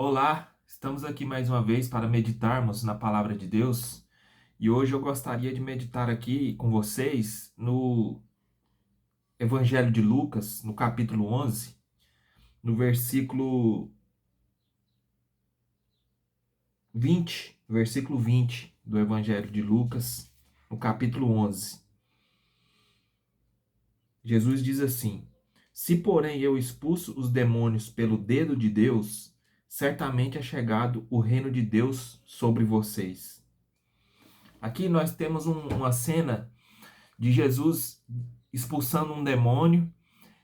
Olá, estamos aqui mais uma vez para meditarmos na palavra de Deus e hoje eu gostaria de meditar aqui com vocês no Evangelho de Lucas, no capítulo 11, no versículo 20 do Evangelho de Lucas, no capítulo 11. Jesus diz assim: Se, porém, eu expulso os demônios pelo dedo de Deus, certamente é chegado o reino de Deus sobre vocês. Aqui nós temos uma cena de Jesus expulsando um demônio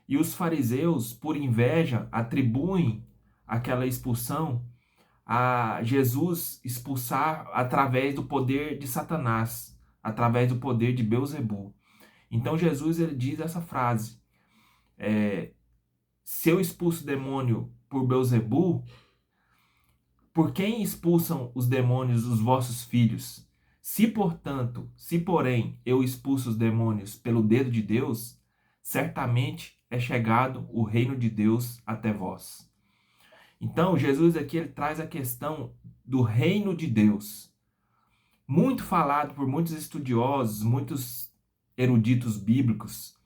e os fariseus, por inveja, atribuem aquela expulsão a Jesus expulsar através do poder de Satanás, através do poder de Beelzebul. Então Jesus ele diz essa frase: se eu expulso o demônio por Beelzebul, por quem expulsam os demônios os vossos filhos? Se, portanto, se porém eu expulso os demônios pelo dedo de Deus, certamente é chegado o reino de Deus até vós. Então, Jesus aqui ele traz a questão do reino de Deus. Muito falado por muitos estudiosos, muitos eruditos bíblicos,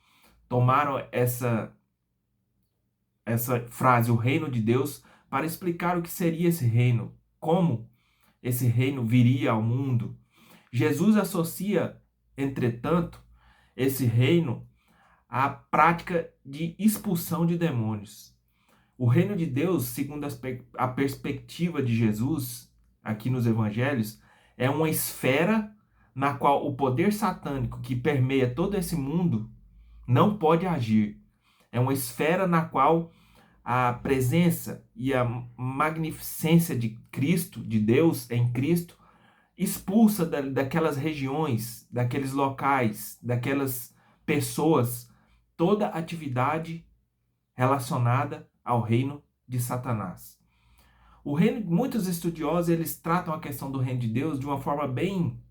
tomaram essa frase, o reino de Deus, para explicar o que seria esse reino, como esse reino viria ao mundo. Jesus associa, entretanto, esse reino à prática de expulsão de demônios. O reino de Deus, segundo a perspectiva de Jesus, aqui nos evangelhos, é uma esfera na qual o poder satânico que permeia todo esse mundo não pode agir. É uma esfera na qual a presença e a magnificência de Cristo, de Deus em Cristo, expulsa daquelas regiões, daqueles locais, daquelas pessoas, toda atividade relacionada ao reino de Satanás. O reino, muitos estudiosos eles tratam a questão do reino de Deus de uma forma bem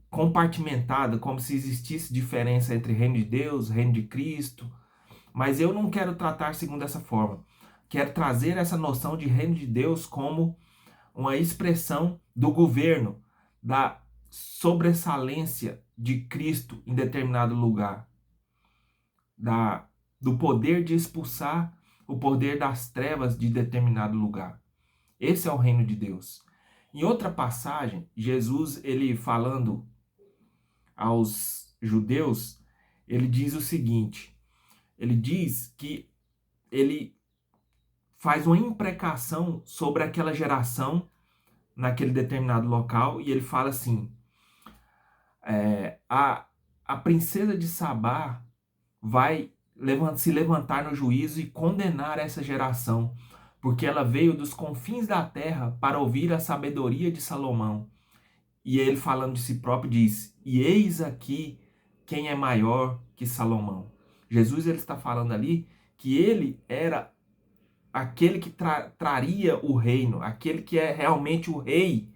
compartimentada, como se existisse diferença entre reino de Deus, reino de Cristo, mas eu não quero tratar segundo essa forma. Quero trazer essa noção de reino de Deus como uma expressão do governo, da sobressalência de Cristo em determinado lugar, do poder de expulsar o poder das trevas de determinado lugar. Esse é o reino de Deus. Em outra passagem, Jesus, ele falando aos judeus, ele diz o seguinte, ele diz que ele faz uma imprecação sobre aquela geração naquele determinado local, e ele fala assim, a princesa de Sabá vai se levantar no juízo e condenar essa geração, porque ela veio dos confins da terra para ouvir a sabedoria de Salomão. E ele, falando de si próprio, diz, e eis aqui quem é maior que Salomão. Jesus ele está falando ali que ele era aquele que traria o reino, aquele que é realmente o rei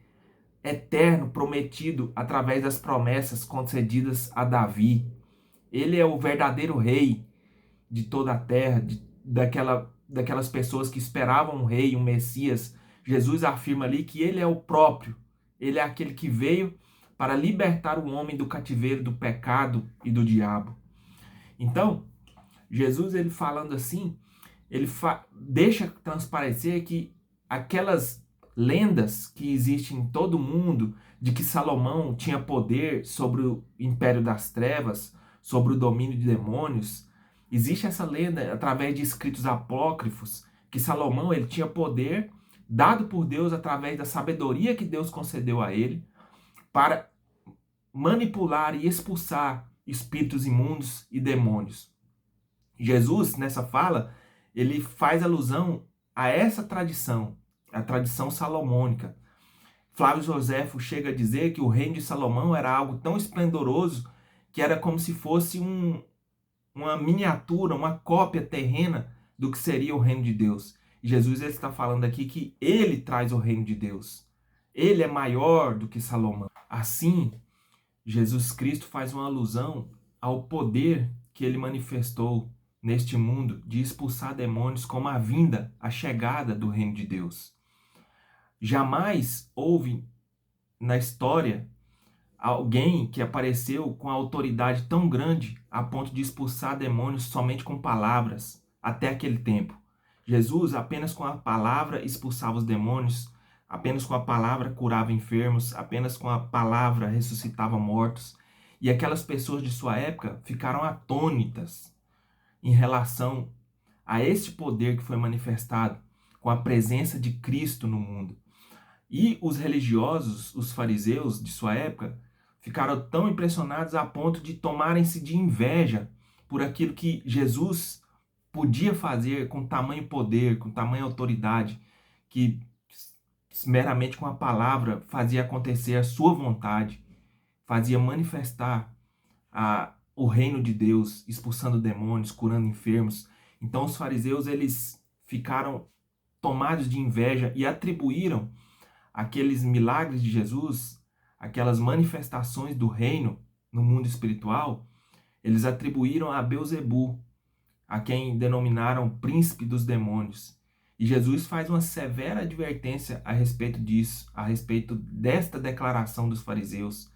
eterno prometido através das promessas concedidas a Davi. Ele é o verdadeiro rei de toda a terra, daquelas pessoas que esperavam um rei, um Messias. Jesus afirma ali que ele é o próprio, ele é aquele que veio para libertar o homem do cativeiro do pecado e do diabo. Então, Jesus ele falando assim, ele deixa transparecer que aquelas lendas que existem em todo o mundo de que Salomão tinha poder sobre o império das trevas, sobre o domínio de demônios, existe essa lenda através de escritos apócrifos que Salomão ele tinha poder dado por Deus através da sabedoria que Deus concedeu a ele para manipular e expulsar espíritos imundos e demônios. Jesus, nessa fala, ele faz alusão a essa tradição, a tradição salomônica. Flávio Joséfo chega a dizer que o reino de Salomão era algo tão esplendoroso que era como se fosse uma miniatura, uma cópia terrena do que seria o reino de Deus. E Jesus ele está falando aqui que ele traz o reino de Deus. Ele é maior do que Salomão. Assim, Jesus Cristo faz uma alusão ao poder que ele manifestou neste mundo de expulsar demônios como a vinda, a chegada do reino de Deus. Jamais houve na história alguém que apareceu com autoridade tão grande a ponto de expulsar demônios somente com palavras até aquele tempo. Jesus apenas com a palavra expulsava os demônios, apenas com a palavra curava enfermos, apenas com a palavra ressuscitava mortos. E aquelas pessoas de sua época ficaram atônitas em relação a este poder que foi manifestado com a presença de Cristo no mundo. E os religiosos, os fariseus de sua época, ficaram tão impressionados a ponto de tomarem-se de inveja por aquilo que Jesus podia fazer com tamanho poder, com tamanha autoridade, que meramente com a palavra fazia acontecer a sua vontade, fazia manifestar o reino de Deus, expulsando demônios, curando enfermos. Então os fariseus, eles ficaram tomados de inveja e atribuíram aqueles milagres de Jesus, aquelas manifestações do reino no mundo espiritual, eles atribuíram a Beelzebu, a quem denominaram príncipe dos demônios. E Jesus faz uma severa advertência a respeito disso, a respeito desta declaração dos fariseus,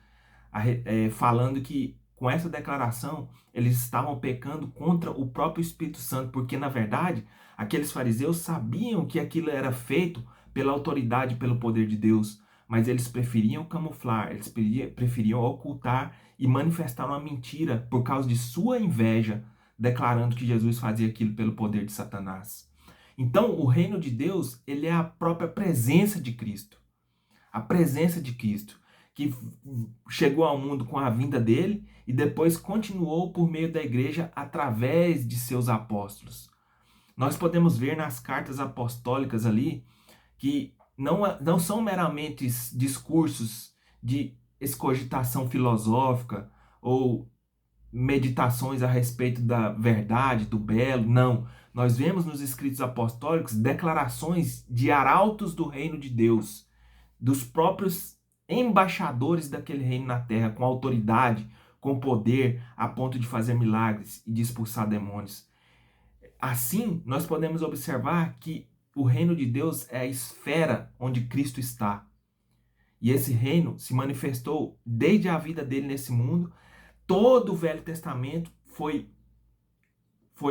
falando que com essa declaração eles estavam pecando contra o próprio Espírito Santo, porque na verdade aqueles fariseus sabiam que aquilo era feito pela autoridade, pelo poder de Deus, mas eles preferiam camuflar, eles preferiam ocultar e manifestar uma mentira por causa de sua inveja, declarando que Jesus fazia aquilo pelo poder de Satanás. Então, o reino de Deus, ele é a própria presença de Cristo. A presença de Cristo, que chegou ao mundo com a vinda dele e depois continuou por meio da igreja através de seus apóstolos. Nós podemos ver nas cartas apostólicas ali que não são meramente discursos de excogitação filosófica ou meditações a respeito da verdade, do belo, não. Nós vemos nos escritos apostólicos declarações de arautos do reino de Deus, dos próprios embaixadores daquele reino na terra, com autoridade, com poder, a ponto de fazer milagres e de expulsar demônios. Assim, nós podemos observar que o reino de Deus é a esfera onde Cristo está. E esse reino se manifestou desde a vida dele nesse mundo. Todo o Velho Testamento foi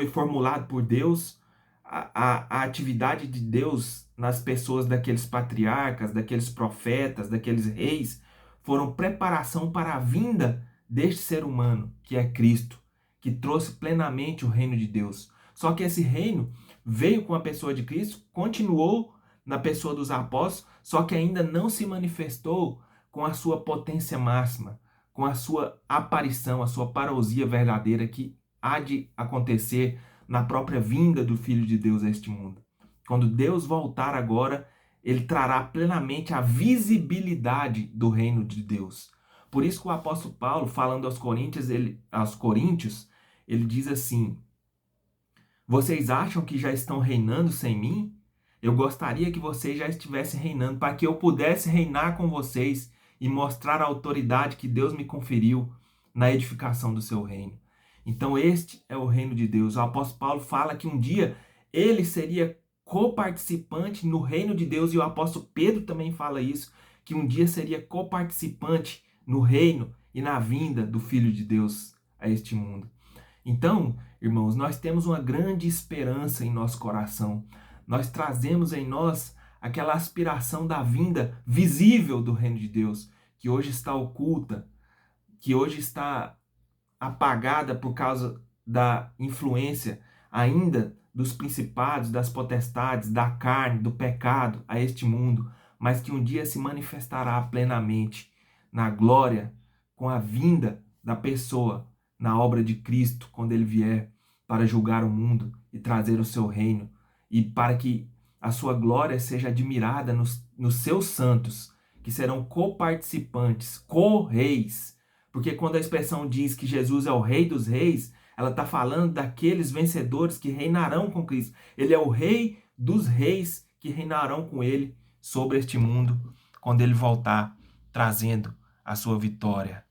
formulado por Deus. A atividade de Deus nas pessoas daqueles patriarcas, daqueles profetas, daqueles reis, foram preparação para a vinda deste ser humano, que é Cristo, que trouxe plenamente o reino de Deus. Só que esse reino veio com a pessoa de Cristo, continuou na pessoa dos apóstolos, só que ainda não se manifestou com a sua potência máxima, com a sua aparição, a sua parousia verdadeira que há de acontecer na própria vinda do Filho de Deus a este mundo. Quando Deus voltar agora, ele trará plenamente a visibilidade do reino de Deus. Por isso que o apóstolo Paulo, falando aos coríntios, ele diz assim: vocês acham que já estão reinando sem mim? Eu gostaria que vocês já estivessem reinando, para que eu pudesse reinar com vocês e mostrar a autoridade que Deus me conferiu na edificação do seu reino. Então este é o reino de Deus. O apóstolo Paulo fala que um dia ele seria coparticipante no reino de Deus, e o apóstolo Pedro também fala isso, que um dia seria coparticipante no reino e na vinda do Filho de Deus a este mundo. Então, irmãos, nós temos uma grande esperança em nosso coração. Nós trazemos em nós aquela aspiração da vinda visível do reino de Deus, que hoje está oculta, que hoje está apagada por causa da influência ainda dos principados, das potestades, da carne, do pecado a este mundo, mas que um dia se manifestará plenamente na glória com a vinda da pessoa, na obra de Cristo, quando ele vier para julgar o mundo e trazer o seu reino, e para que a sua glória seja admirada nos seus santos, que serão coparticipantes, co-reis. Porque quando a expressão diz que Jesus é o Rei dos Reis, ela está falando daqueles vencedores que reinarão com Cristo. Ele é o Rei dos Reis que reinarão com ele sobre este mundo, quando ele voltar, trazendo a sua vitória.